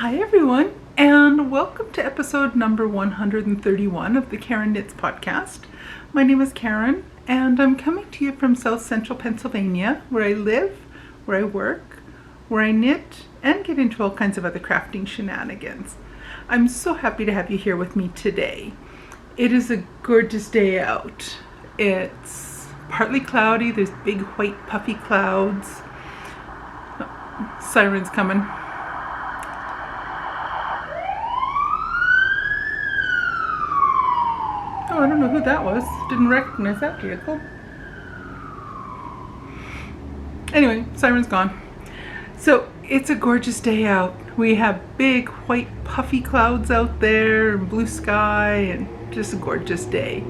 Hi everyone, and welcome to episode number 131 of the Karen Knits podcast. My name is Karen, and I'm coming to you from South Central Pennsylvania, where I live, where I work, where I knit, and get into all kinds of other crafting shenanigans. I'm so happy to have you here with me today. It is a gorgeous day out. It's partly cloudy, there's big white puffy clouds. Oh, siren's coming. Oh, I don't know who that was. Didn't recognize that vehicle. Anyway, siren's gone. So it's a gorgeous day out. We have big white puffy clouds out there, and blue sky, and just a gorgeous day.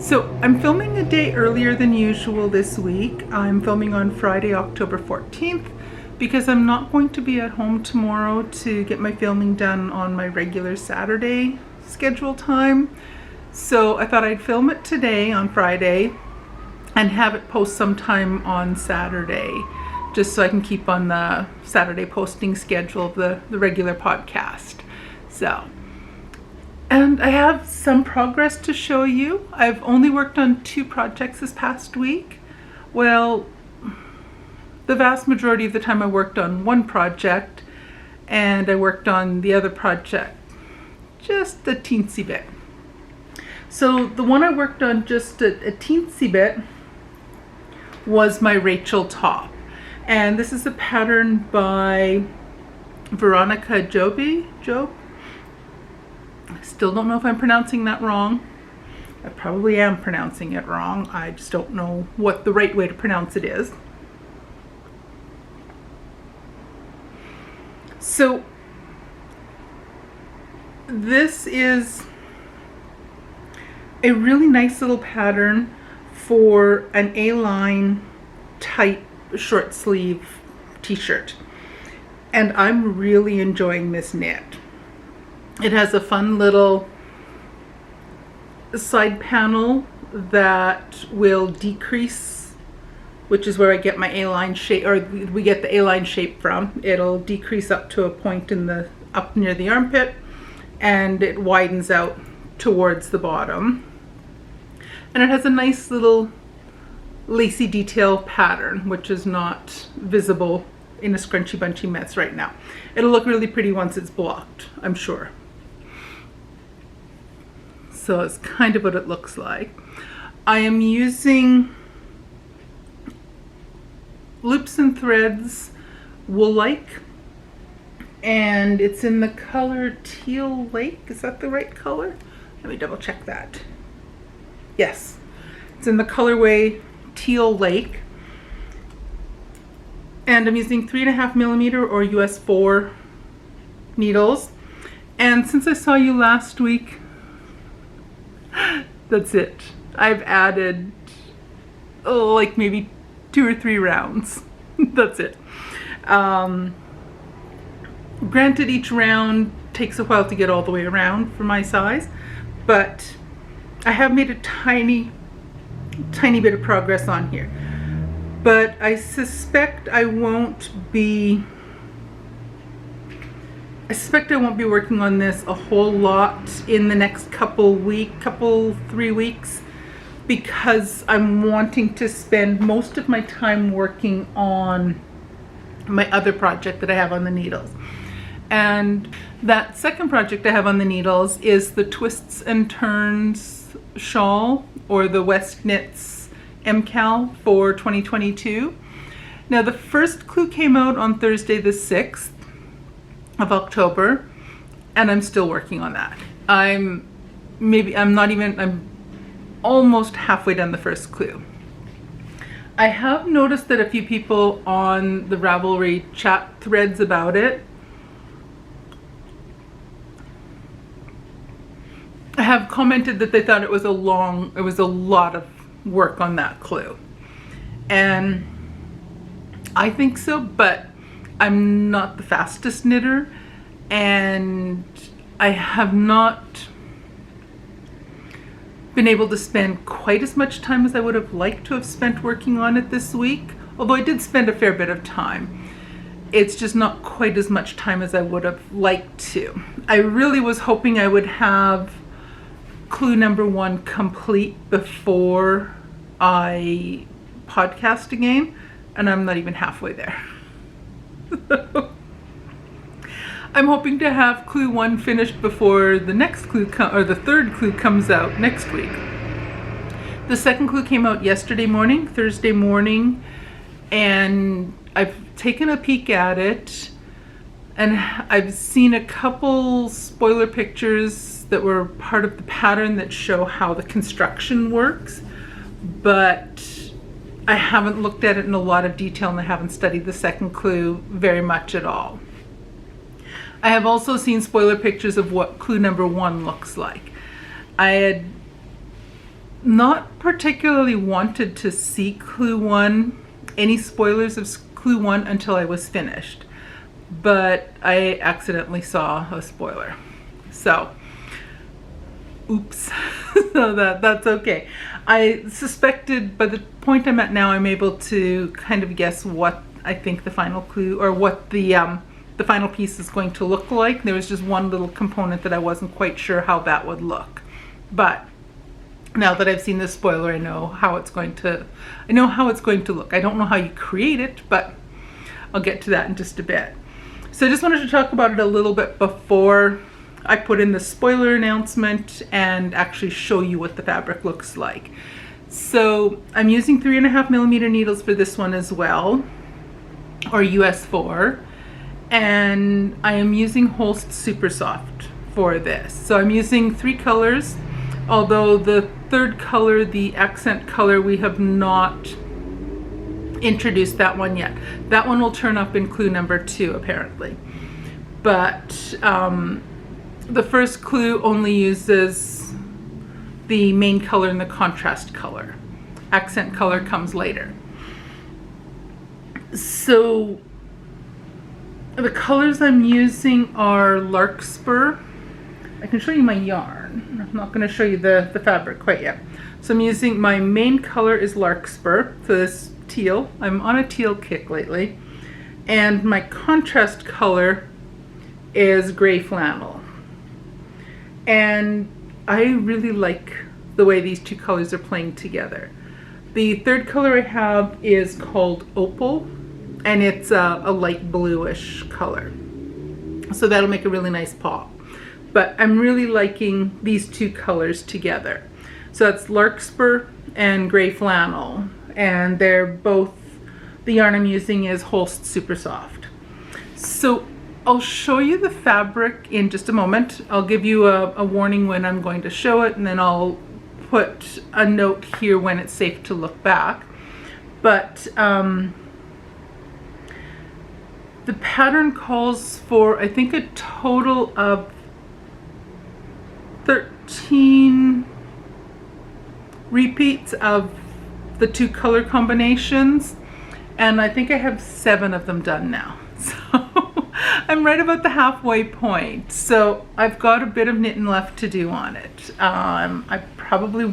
So I'm filming a day earlier than usual this week. I'm filming on Friday, October 14th, because I'm not going to be at home tomorrow to get my filming done on my regular Saturday schedule time. So I thought I'd film it today on Friday and have it post sometime on Saturday, just so I can keep on the Saturday posting schedule of the regular podcast. And I have some progress to show you. I've only worked on 2 projects this past week. Well, the vast majority of the time I worked on one project, and I worked on the other project just a teensy bit. So the one I worked on just a teensy bit was my Rachel top. And this is a pattern by Veronica Job. I still don't know if I'm pronouncing that wrong. I probably am pronouncing it wrong. I just don't know what the right way to pronounce it is. So this is a really nice little pattern for an A-line type short sleeve t-shirt, and I'm really enjoying this knit. It has a fun little side panel that will decrease, which is where I get my A-line shape, or we get the A-line shape from. It'll decrease up to a point up near the armpit, and it widens out towards the bottom. And it has a nice little lacy detail pattern, which is not visible in a scrunchy bunchy mess right now. It'll look really pretty once it's blocked, I'm sure. So it's kind of what it looks like. I am using Loops and Threads Wool-like, and it's in the color Teal Lake. Is that the right color? Let me double check that. Yes, it's in the colorway Teal Lake, and I'm using 3.5mm or US 4 needles. And since I saw you last week, that's it. I've added like maybe 2 or 3 rounds. That's it. Granted, each round takes a while to get all the way around for my size, but I have made a tiny bit of progress on here. But I suspect I won't be working on this a whole lot in the next 3 weeks, because I'm wanting to spend most of my time working on my other project that I have on the needles. And that second project I have on the needles is the Twists and Turns shawl, or the Westknits MKAL for 2022. Now, the first clue came out on Thursday the 6th of October, and I'm still working on that. I'm almost halfway done the first clue. I have noticed that a few people on the Ravelry chat threads about it have commented that they thought it was a lot of work on that clue. And I think so, but I'm not the fastest knitter, and I have not been able to spend quite as much time as I would have liked to have spent working on it this week, although I did spend a fair bit of time. It's just not quite as much time as I would have liked to. I really was hoping I would have clue number 1 complete before I podcast again, and I'm not even halfway there. I'm hoping to have clue 1 finished before the next clue or the third clue comes out next week. The second clue came out yesterday morning, Thursday morning, and I've taken a peek at it, and I've seen a couple spoiler pictures that were part of the pattern that show how the construction works, but I haven't looked at it in a lot of detail, and I haven't studied the second clue very much at all. I have also seen spoiler pictures of what clue number 1 looks like. I had not particularly wanted to see clue 1, any spoilers of clue 1 until I was finished, but I accidentally saw a spoiler. So, oops. So that's okay. I suspected by the point I'm at now, I'm able to kind of guess what I think the final clue, or what the final piece is going to look like. There was just one little component that I wasn't quite sure how that would look. But now that I've seen the spoiler, I know how it's going to look. I don't know how you create it, but I'll get to that in just a bit. So I just wanted to talk about it a little bit before I put in the spoiler announcement and actually show you what the fabric looks like. So I'm using 3.5mm needles for this one as well, or US 4, and I am using Holst Super Soft for this. So I'm using 3 colors, although the third color, the accent color, we have not introduced that one yet. That one will turn up in clue number 2 apparently. But the first clue only uses the main color and the contrast color. Accent color comes later. So the colors I'm using are Larkspur. I can show you my yarn. I'm not going to show you the fabric quite yet. So I'm using, my main color is Larkspur, so this teal. I'm on a teal kick lately. And my contrast color is gray flannel. And I really like the way these 2 colors are playing together. The third color I have is called Opal, and it's a light bluish color. So that'll make a really nice pop. But I'm really liking these 2 colors together. So that's Larkspur and gray flannel, and they're both, the yarn I'm using is Holst Super Soft. So I'll show you the fabric in just a moment. I'll give you a warning when I'm going to show it, and then I'll put a note here when it's safe to look back. But the pattern calls for, I think, a total of 13 repeats of the 2 color combinations, and I think I have 7 of them done now. So I'm right about the halfway point. So I've got a bit of knitting left to do on it. I'll probably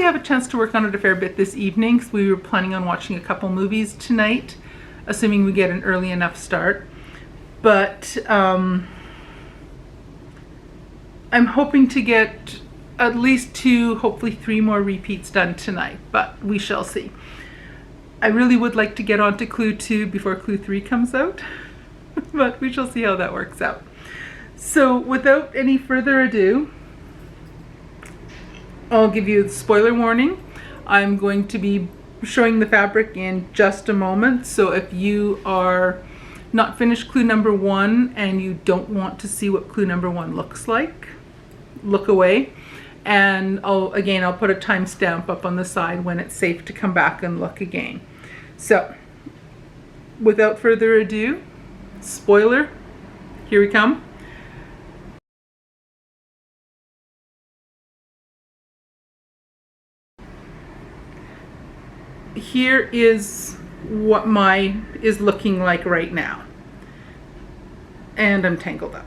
have a chance to work on it a fair bit this evening, because we were planning on watching a couple movies tonight, assuming we get an early enough start. But I'm hoping to get at least 2, hopefully 3 more repeats done tonight, but we shall see. I really would like to get on to clue 2 before clue 3 comes out, but we shall see how that works out. So without any further ado, I'll give you the spoiler warning. I'm going to be showing the fabric in just a moment, so if you are not finished clue number 1 and you don't want to see what clue number 1 looks like, look away. And I'll put a timestamp up on the side when it's safe to come back and look again. So without further ado, spoiler, here we come. Here is what mine is looking like right now. And I'm tangled up.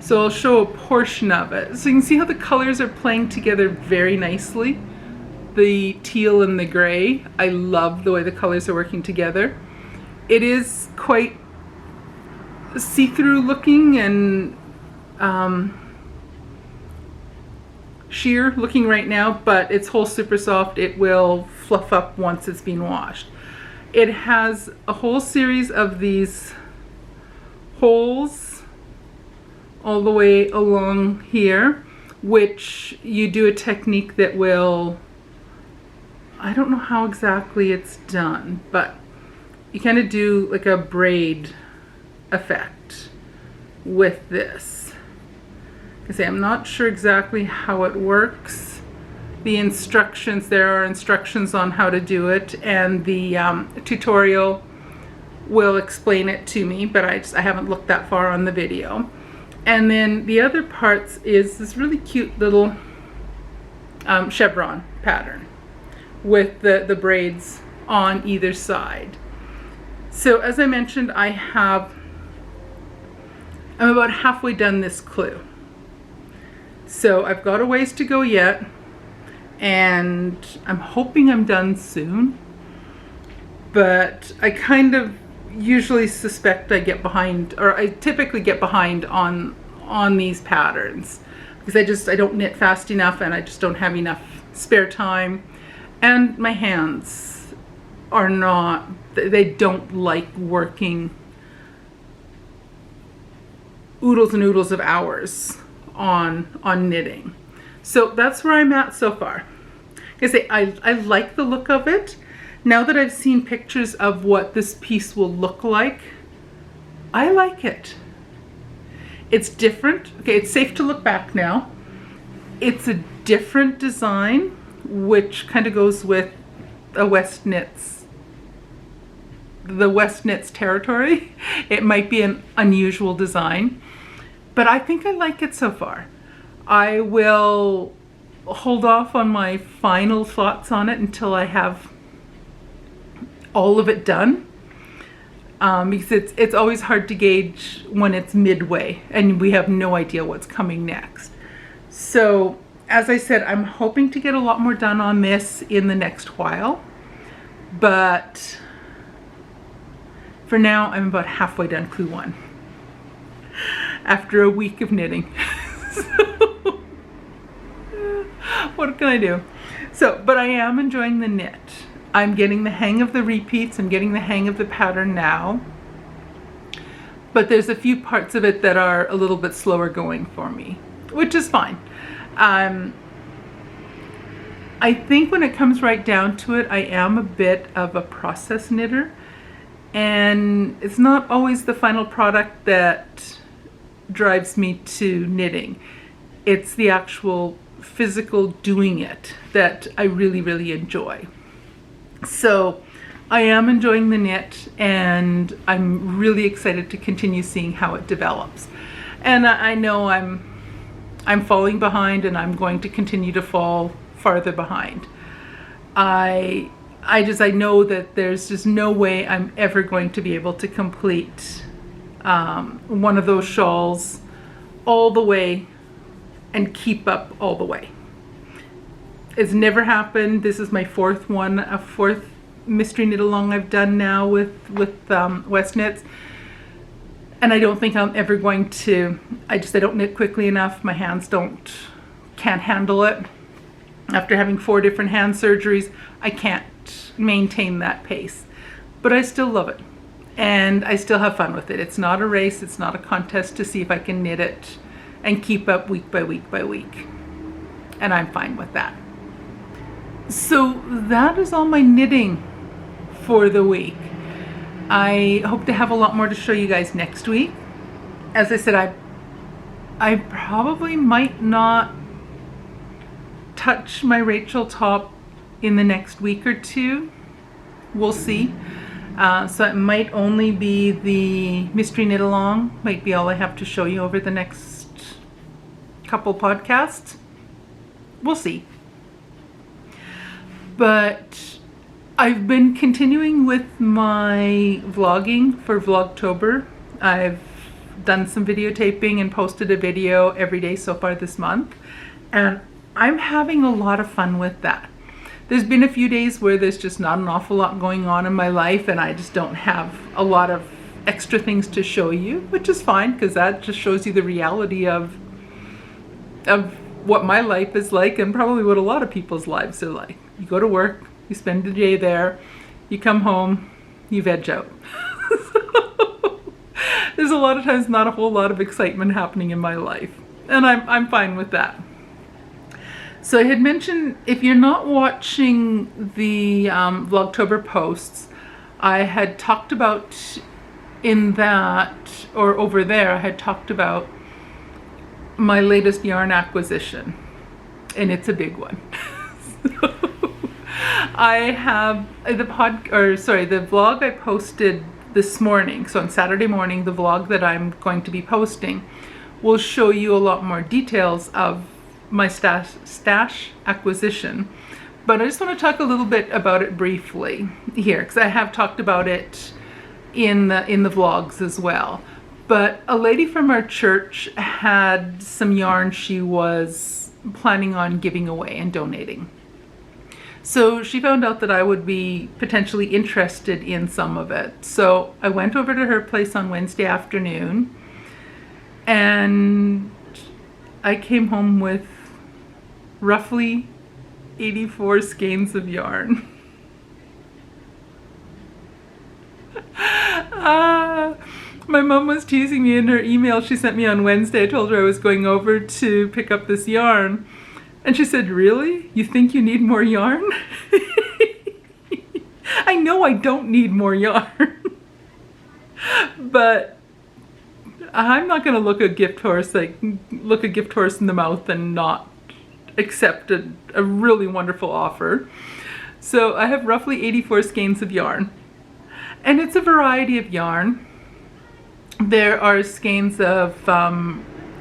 So I'll show a portion of it. So you can see how the colors are playing together very nicely. the teal and the gray. I love the way the colors are working together. It is quite see-through looking and sheer looking right now, but it's whole super soft. It will fluff up once it's been washed. It has a whole series of these holes all the way along here, which you do a technique that will, I don't know how exactly it's done, but you kind of do like a braid effect with this. I'm not sure exactly how it works. The instructions, there are instructions on how to do it, and the tutorial will explain it to me, but I haven't looked that far on the video. And then the other parts is this really cute little chevron pattern with the braids on either side. So as I mentioned, I'm about halfway done this clue. So I've got a ways to go yet, and I'm hoping I'm done soon, but I kind of usually suspect I get behind, or I typically get behind on these patterns because I don't knit fast enough, and I just don't have enough spare time, and my hands are not, they don't like working oodles and oodles of hours on knitting. So that's where I'm at so far. I like the look of it. Now that I've seen pictures of what this piece will look like, I like it. It's different. Okay, it's safe to look back now. It's a different design, which kind of goes with a Westknits, the Westknits territory. It might be an unusual design, but I think I like it so far. I will hold off on my final thoughts on it until I have all of it done, because it's always hard to gauge when it's midway and we have no idea what's coming next. So as I said, I'm hoping to get a lot more done on this in the next while, but for now I'm about halfway done clue 1 after a week of knitting. So, what can I do? So, but I am enjoying the knit. I'm getting the hang of the repeats. I'm getting the hang of the pattern now. But there's a few parts of it that are a little bit slower going for me, which is fine. I think when it comes right down to it, I am a bit of a process knitter, and it's not always the final product that drives me to knitting. It's the actual physical doing it that I really, really enjoy. So I am enjoying the knit, and I'm really excited to continue seeing how it develops. And I know I'm falling behind, and I'm going to continue to fall farther behind. I know that there's just no way I'm ever going to be able to complete one of those shawls all the way and keep up all the way. It's never happened. This is my fourth mystery knit along I've done now with Westknits, and I don't think I'm ever going to. I don't knit quickly enough. My hands can't handle it. After having 4 different hand surgeries, I can't maintain that pace, but I still love it, and I still have fun with it. It's not a race. It's not a contest to see if I can knit it and keep up week by week by week, and I'm fine with that. So that is all my knitting for the week. I hope to have a lot more to show you guys next week. As I said, I probably might not touch my Rachel top in the next week or 2. We'll see. So it might only be the mystery knit along, might be all I have to show you over the next couple podcasts. We'll see. But I've been continuing with my vlogging for Vlogtober. I've done some videotaping and posted a video every day so far this month, and I'm having a lot of fun with that. There's been a few days where there's just not an awful lot going on in my life, and I just don't have a lot of extra things to show you, which is fine, because that just shows you the reality of what my life is like, and probably what a lot of people's lives are like. You go to work, you spend the day there, you come home, you veg out. So, there's a lot of times not a whole lot of excitement happening in my life, and I'm fine with that. So I had mentioned, if you're not watching the Vlogtober posts, I had talked about in that, or over there, I had talked about my latest yarn acquisition, and it's a big one. So, I have the vlog I posted this morning. So on Saturday morning, the vlog that I'm going to be posting will show you a lot more details of my stash acquisition. But I just want to talk a little bit about it briefly here, because I have talked about it in the vlogs as well. But a lady from our church had some yarn she was planning on giving away and donating. So she found out that I would be potentially interested in some of it. So I went over to her place on Wednesday afternoon, and I came home with roughly 84 skeins of yarn. My mom was teasing me in her email she sent me on Wednesday. I told her I was going over to pick up this yarn. And she said, "Really? You think you need more yarn?" I know I don't need more yarn. But I'm not going to look a gift horse in the mouth and not accept a really wonderful offer. So I have roughly 84 skeins of yarn. And it's a variety of yarn. There are skeins of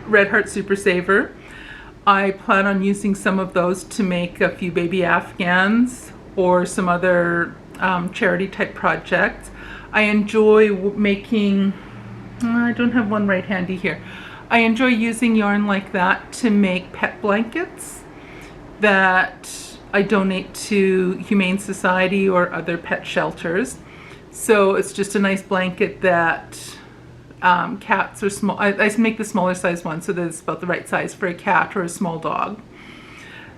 Red Heart Super Saver. I plan on using some of those to make a few baby Afghans or some other charity type projects. I enjoy making, I don't have one right handy here. I enjoy using yarn like that to make pet blankets that I donate to Humane Society or other pet shelters. So it's just a nice blanket that cats are small. I make the smaller size one so that it's about the right size for a cat or a small dog.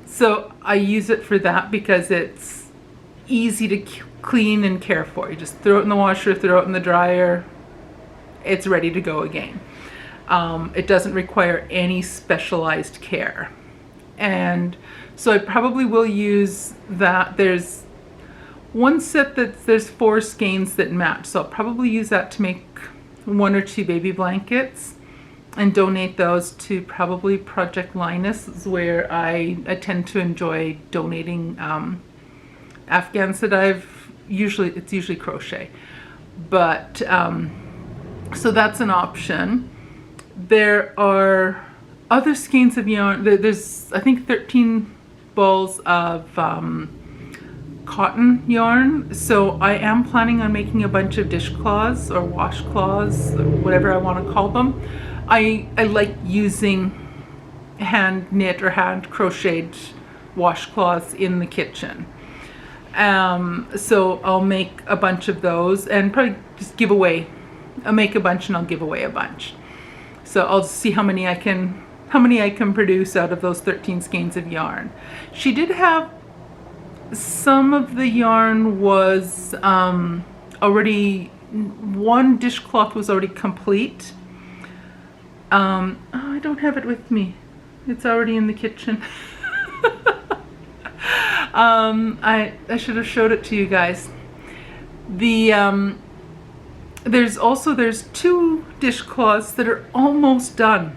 So I use it for that because it's easy to clean and care for. You just throw it in the washer, throw it in the dryer, it's ready to go again. It doesn't require any specialized care. And so I probably will use that. There's one set there's 4 skeins that match, so I'll probably use that to make 1 or 2 baby blankets and donate those to probably Project Linus, where I tend to enjoy donating Afghans that it's usually crochet. But so that's an option. There are other skeins of yarn. There's I think 13 balls of cotton yarn. So I am planning on making a bunch of dishcloths or washcloths, or whatever I want to call them. I like using hand knit or hand crocheted washcloths in the kitchen. So I'll make a bunch of those and probably just give away. I'll make a bunch and I'll give away a bunch. So I'll see how many I can produce out of those 13 skeins of yarn. She did have some of the yarn was already, one dishcloth was already complete. Oh, I don't have it with me. It's already in the kitchen. I should have showed it to you guys. There's 2 dishcloths that are almost done.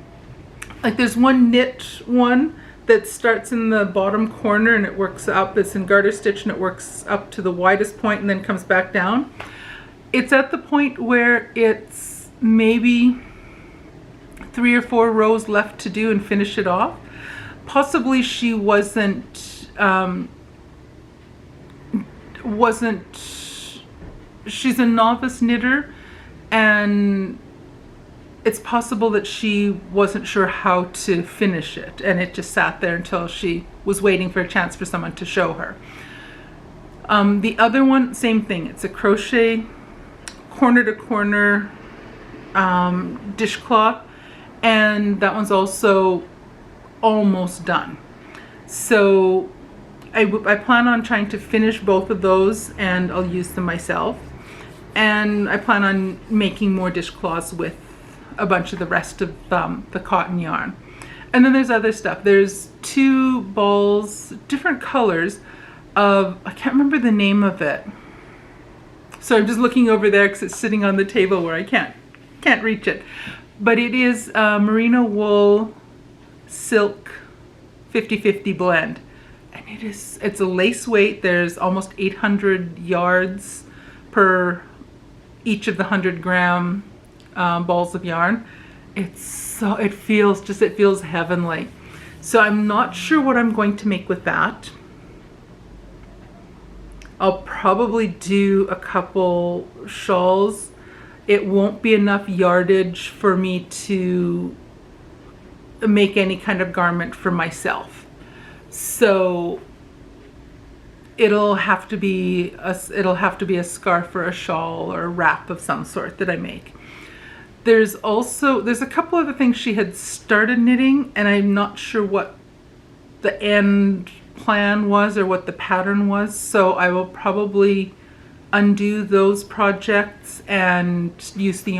Like there's one knit one that starts in the bottom corner and it works up. It's in garter stitch and it works up to the widest point and then comes back down. It's at the point where it's maybe 3 or 4 rows left to do and finish it off. Possibly she wasn't she's a novice knitter, and it's possible that she wasn't sure how to finish it, and it just sat there until she was waiting for a chance for someone to show her. The other one, same thing. It's a crochet corner to corner dishcloth, and that one's also almost done. So I plan on trying to finish both of those, and I'll use them myself. And I plan on making more dishcloths with a bunch of the rest of the cotton yarn. And then there's other stuff. There's 2 balls, different colors of, I can't remember the name of it. So I'm just looking over there because it's sitting on the table where I can't reach it. But it is merino wool silk 50-50 blend. And it's a lace weight. There's almost 800 yards per each of the 100-gram balls of yarn. It feels heavenly. So I'm not sure what I'm going to make with that. I'll probably do a couple shawls. It won't be enough yardage for me to make any kind of garment for myself. So it'll have to be a scarf or a shawl or a wrap of some sort that I make. There's a couple other things she had started knitting, and I'm not sure what the end plan was or what the pattern was, so I will probably undo those projects and use the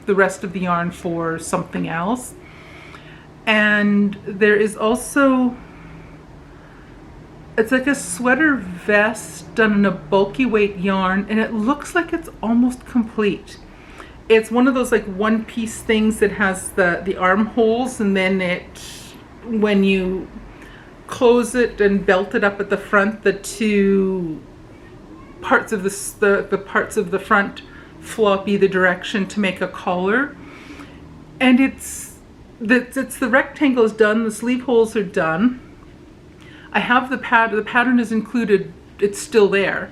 rest of the yarn for something else. And there is also, it's like a sweater vest done in a bulky weight yarn, and it looks like it's almost complete. It's one of those like one-piece things that has the armholes, and then when you close it and belt it up at the front, the 2 parts of the parts of the front flop either direction to make a collar. And the rectangle is done, the sleeve holes are done. I have the pattern is included, it's still there.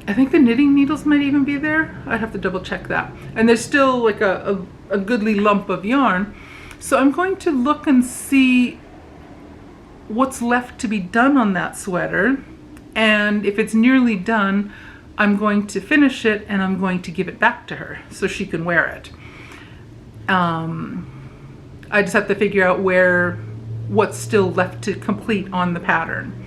I think the knitting needles might even be there. I'd have to double check that. And there's still like a goodly lump of yarn. So I'm going to look and see what's left to be done on that sweater. And if it's nearly done, I'm going to finish it and I'm going to give it back to her so she can wear it. I just have to figure out what's still left to complete on the pattern.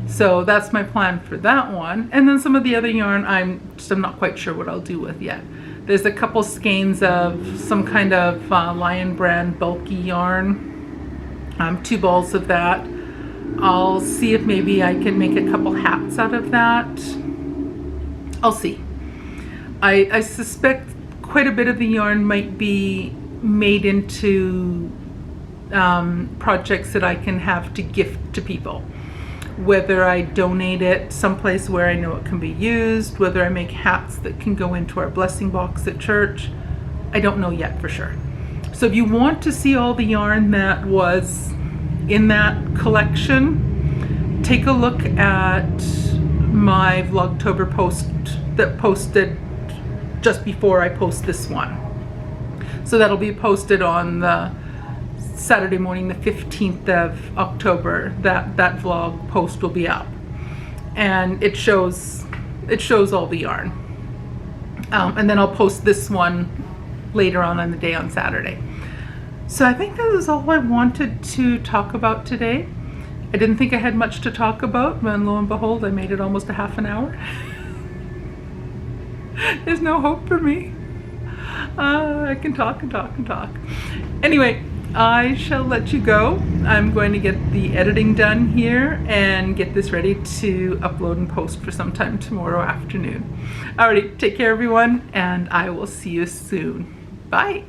So that's my plan for that one. And then some of the other yarn, I'm not quite sure what I'll do with yet. There's a couple skeins of some kind of Lion brand bulky yarn, 2 balls of that. I'll see if maybe I can make a couple hats out of that. I'll see. I suspect quite a bit of the yarn might be made into projects that I can have to gift to people. Whether I donate it someplace where I know it can be used, whether I make hats that can go into our blessing box at church, I don't know yet for sure. So if you want to see all the yarn that was in that collection, take a look at my Vlogtober post that posted just before I post this one. So that'll be posted on the Saturday morning, the 15th of October. That vlog post will be up, and it shows all the yarn. And then I'll post this one later on in the day on Saturday. So I think that is all I wanted to talk about today. I didn't think I had much to talk about, and lo and behold, I made it almost a half an hour. There's no hope for me. I can talk and talk and talk. Anyway, I shall let you go. I'm going to get the editing done here and get this ready to upload and post for sometime tomorrow afternoon. Alrighty, take care everyone, and I will see you soon. Bye.